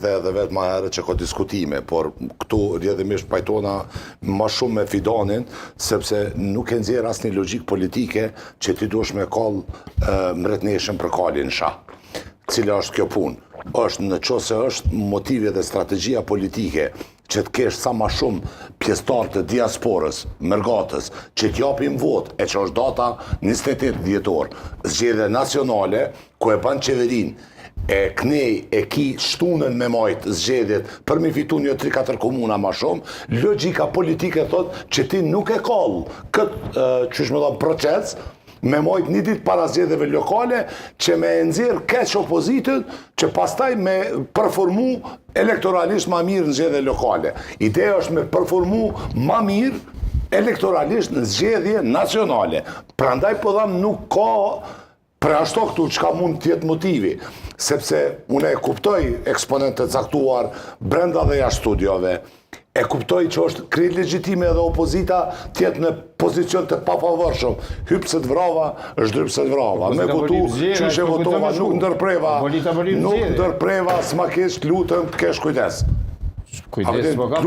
Dhe edhe vetë ma herë që ka diskutime, por këtu rjedhimisht pajtona ma shumë me Fidanin, sepse nuk e nxjerr asnjë logjik politike që ti duhesh me kall mbretneshën për kalin shah. Cila është kjo punë? Është në qoftë se është motivi dhe strategjia politike që të kesh sa ma shumë pjesëtarë të diasporës, mërgatës, që t'japim vot, e që është data 28 dhjetor, zgjedhje nacionale, ku e ban qeverin, e knej e ki shtunën me majtë zgjedhjet për mi fitu një 3-4 komuna ma shumë, logjika politike thot që ti nuk e kall këtë proces me majtë një ditë para zgjedhjeve lokale që me nxjerr keq opozitën që pastaj me performu elektoralisht ma mirë në zgjedhje lokale. Ideja është me performu ma mirë elektoralisht në zgjedhje nacionale. Prandaj po dham nuk ka për ashtu këtu çka mund tjetë motivi, sepse unë e kuptoj eksponente caktuar brenda dhe jashtë studiove, e kuptoj që është krejt legjitime edhe opozita tjetë në pozicion të papavarshëm, hypse të vrava, është drypse të vrava, me votu, qyshe votova, nuk ndërpreva, s'ma kesh lutëm, kesh kujdes. Kujdes, po ka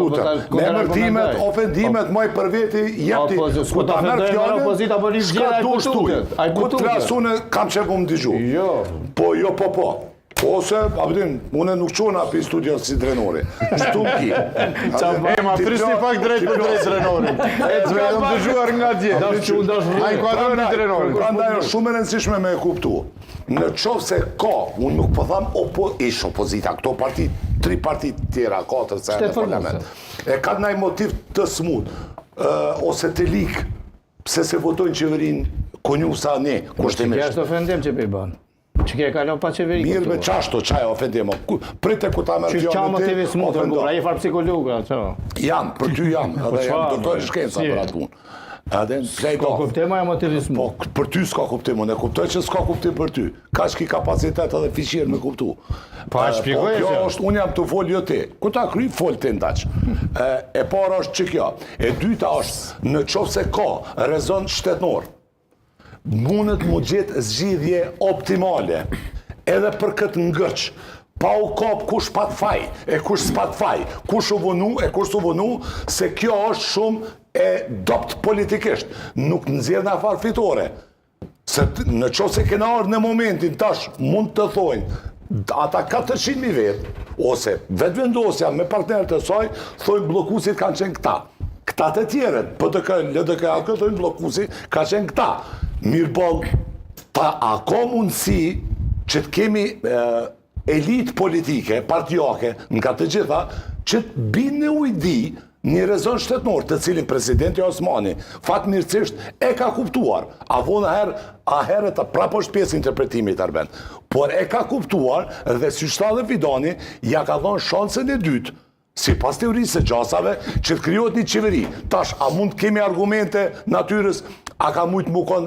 me emërtimet, ofendimet, moj për veti, jepti, ku ta merë fjallën, s'ka du shtuj, ku të lasune, kam që po më digju. Po, po. Ose, une nuk qona për studio si drenori. Shtu më ki. Ma fristi pak drejt për drejt drenori. E të ka më dëgjuar nga dje. A i kuadrën një drenori. Prandaj është shumë e rëndësishme me e kuptu. Në qovë se ka, unë nuk po tham ish opozita, këto parti, 3 partit tjera, 4 se e në parlament. E ka nëjë motiv të smut, ose të lik, pse se votojnë qeverin konjusa ne, kushtimisht. Që është ofendim që pe i banë. Që ke kalon pa qeveri. Mirë me qashto, qaj ofendim. Prite ku ta merë fjallën ti. Që qa motivi smutë, a je farë psikologa, që? Jam, për ty jam, edhe jam doktor i shkenca për atë punë. S'ka kuptim aja motivi smutë? Po, për ty s'ka kuptim, unë e kuptoj që s'ka kuptim për ty. Ka që ki kapacitet edhe fiqirë me kuptu. Pa, shpikoj e që? Unë jam të folë jo ti. Ku ta kry, folë ti ndaq. E para është që kjo. E dyta është, në qofë se ka rezon shtetnor, mundet mu gjithë zgjidhje optimale, edhe për këtë ngërç, pa u kap kush pat faj, e kush s'pat faj, kush u vënu, e kush s'u vënu, se kjo është shumë e dopt politikisht, nuk nëzirë në afarë fitore. Se në qoftë se kena ardhë në momentin tash, mund të thojnë, ata 400.000 vetë, ose vetë vendosja me partnerët e saj, thojnë blokusit kanë qenë këta. Këta të tjeret, PDK, LDK, thojnë blokusit ka qenë këta. Mirë bol, a ka mundësi që të kemi elit politike, partijake, nga të gjitha, që të binë në ujdi një rezon shtetnor të cilin presidenti Osmani fatmirësisht e ka kuptuar. A herët prapo është pjesë interpretimit Arben, por e ka kuptuar dhe si shtatë dhe Fidani ja ka dhënë shansën e dytë, si pas teorisë së gjasave, që të krijohet një qeveri. Tash, a mund të kemi argumente natyrës, a ka mujtë mu konë